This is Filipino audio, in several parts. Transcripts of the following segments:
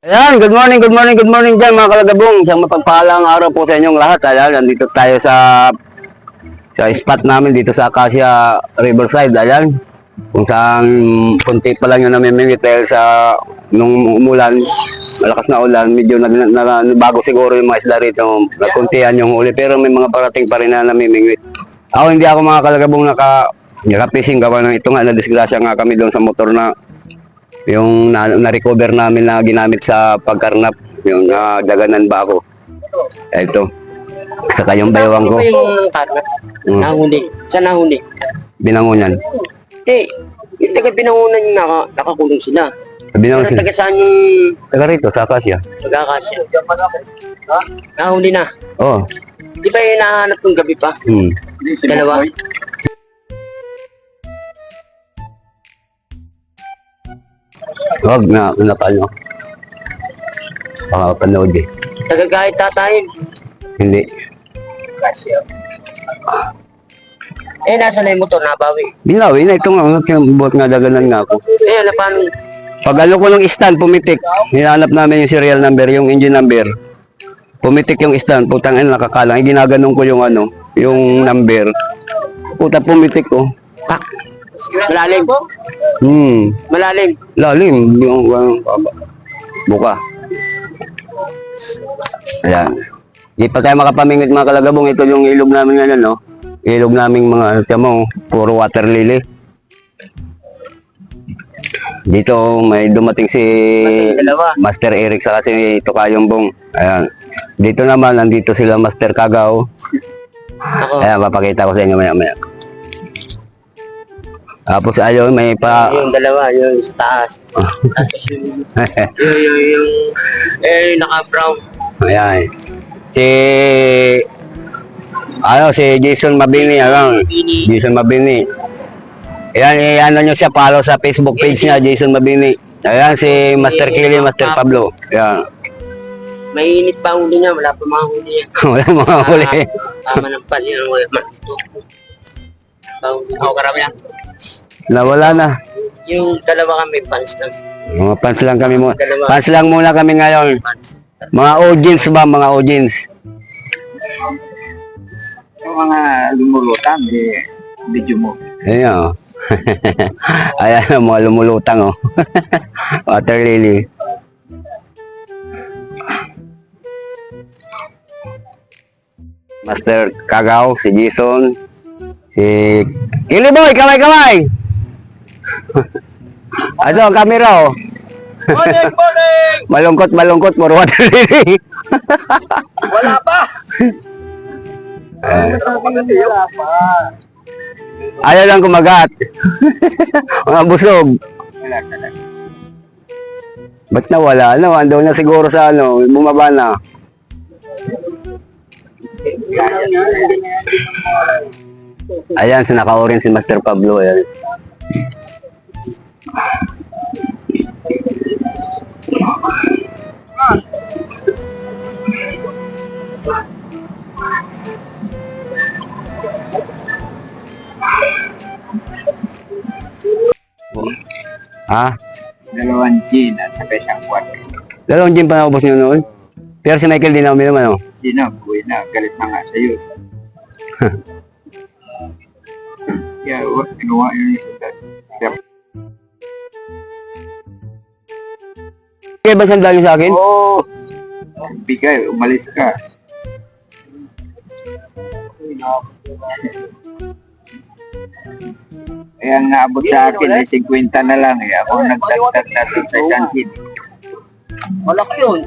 Ayan, good morning, good morning, good morning dyan mga kalagabong. Isang mapagpahalang araw po sa inyong lahat. Ayan, nandito tayo sa spot namin dito sa Acacia Riverside. Ayan, kung saan punti pa lang yung namimingit dahil sa nung umulan, malakas na ulan, medyo bago siguro yung mga isda rito. Nagkuntihan yung huli pero may mga parating pa rin na namimingit. Ako hindi ako mga kalagabong naka-fishing gawa ng ito nga na disgrasya nga kami doon sa motor na yung na-recover namin na ginamit sa pagkarnap, yung daganan ba ako. Ito. Saka yung baywang ko. Ano ba yung karnap? Nahuli. Saan nahuli? Binangunan. Eh, yung taga binangunan yung nakakulong sila. Binangunan Pero sila. taga saan yung Taga rito, sa Acacia. pagkakasya? Ha? Nahuli na. Oo. Di ba yung nahanap ng gabi pa? Dalawa. Huwag na, napalo. Pakapanood eh. Taga kahit tatayin. Hindi. Eh, nasa na yung motor? Nabawi. Binawi na ito nga, buhat nga daganan nga ako. Eh, ano paano? Pag ano ko ng stand, pumitik. Hinanap namin yung serial number, yung engine number. Pumitik yung stand, putang ina nakakalang. Ginaganon ko yung yung number. Puta pumitik ko. Pak. Malalim. Malalim. Lalim. Yung buka. Ayan. Di pa tayo makapamingit mga kalagabong. Ito yung ilog namin ngayon, no? Ilog namin mga, tamo, puro water lily. Dito may dumating si Master Eric sa kasi ito Kayombong. Ayan. Dito naman, nandito sila Master Kagaw. Ako. Ayan, papakita ko sa inyo maya-maya. Tapos ayun, may pa... Yung dalawa, yung sa taas. Tapos yung naka-brown. Ayan. Si Jason Mabini, Jason Mabini. Ayan, ano nyo siya, follow sa Facebook page niya, Jason Mabini. Ayan, si Master Kelly, Master Pablo. Ayan. Mainit pa ang huli niya, wala pa mga huli niya. Wala mga huli. Tama ng pal, yun ang wala man dito. Ako karami yan. Nawala na. Yung dalawa kami, fans na. Mga fans lang kami muna. Dalawa. Fans lang muna kami ngayon. Fans. Mga audience ba, mga audience? Yung mga lumulutang, video mo. Ayan, oh. Ayan, mga lumulutang, oh. Water lily. Master Kagaw, si Jason, si Kili Boy, kamay-kamay! Ito, ang camera, oh. Morning! Malungkot, puro water lily. Wala pa! Wala pa. Ayaw lang kumagat. Mga busog. Wala ka lang. Ba't nawala? Ando na siguro sa bumaba na. Ayan, naka-orange si Master Pablo. Ayan. Ha? Dalawang gin at saka isang kwarto. Dalawang gin pa naubos niyo noon? Pero si Michael din na uminom, ano? Di na, buhay na. Galit na nga sa'yo. Kaya, ginawa yun yung sudas. Kaya ba sandali sa akin? Oo! Bigay, umalis ka. Kaya ang naabot sa akin ay 50 na lang. Ako nagdagdag na dun sa isang gin. Malaki yun.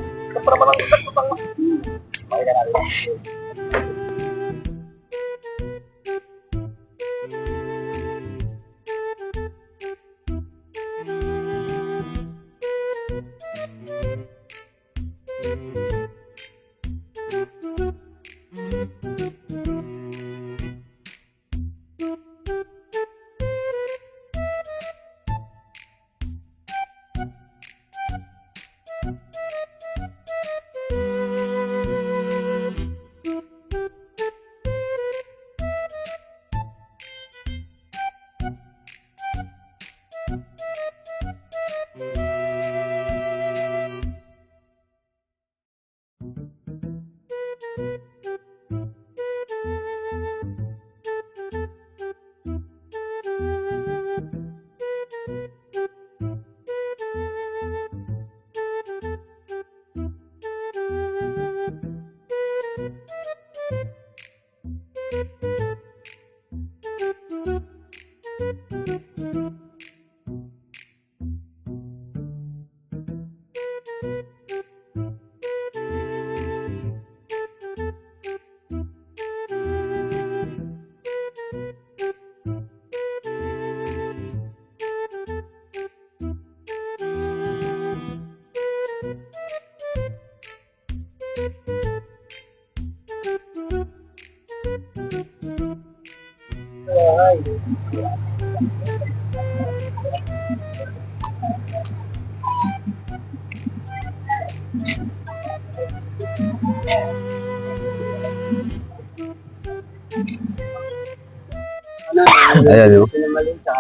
Ayan, oh. Sinamali sa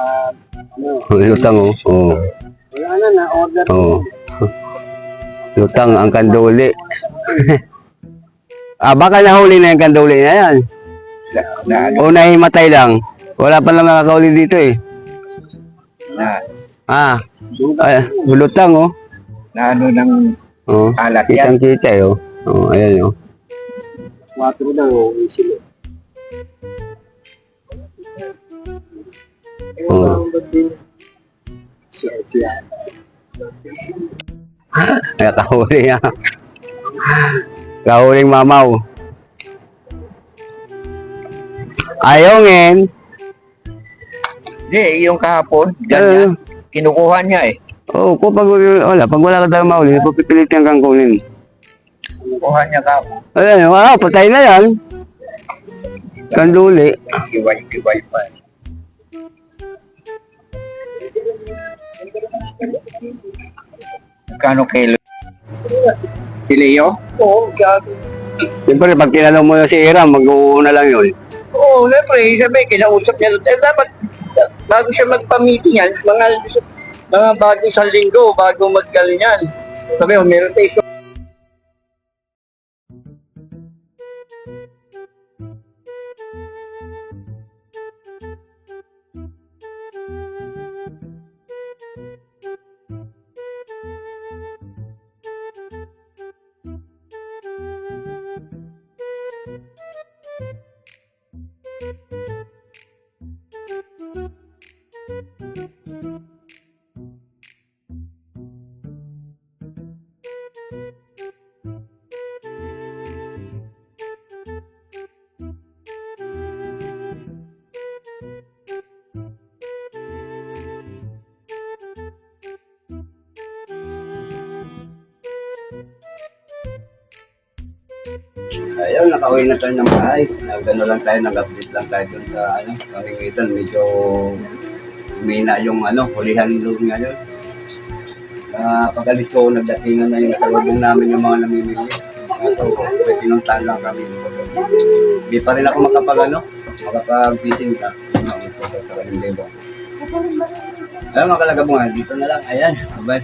ano. Lutang, oh. Oo. Wala na, na-order. Oo. Lutang ang kanduli. Baka nahuli na yung kanduli na yan. O nahimatay lang. Wala pa lang nakakauli dito eh. Ay, lutang, oh. Na ano ng Oh, alat yan. kitang kita eh, oh. Oh, ayan, oh. 4 daw, sila. Oh. Ay, kahuli niya. Kahuling mamaw. Ayongin. Hindi, yung kahapon, ganyan. Kinukuha niya eh. Oo, pag wala ka tayong mahuli, pipilitin kang kunin. Kinukuha niya kahapon. Ayan, patay na yan. Kanduli. Iway pa. Kano kilo? Si Leo? Oo, gabi. Siyempre, pag kinanong mo si Iram, mag-uuna lang yun. Oo, siyempre, sabi, kinausap niya. Dapat, bago siya magpa-meeting yan, mga bago isang linggo, bago magganyan. Sabi, meron tayo. Ayun, nakauwi na tayo ng bahay. Nagano lang tayo, nag-update lang tayo dun sa Karingitan. Medyo umina yung hulihan doon ngayon. Pag-alis ko, nagdatingan na yung nasalubong namin yung mga namimili. So, pinuntahan lang kami. Hindi pa rin ako makapag-fishing ka. Sa Karingitan. Ayun, mga kalagabungan, dito na lang. Ayan, bye.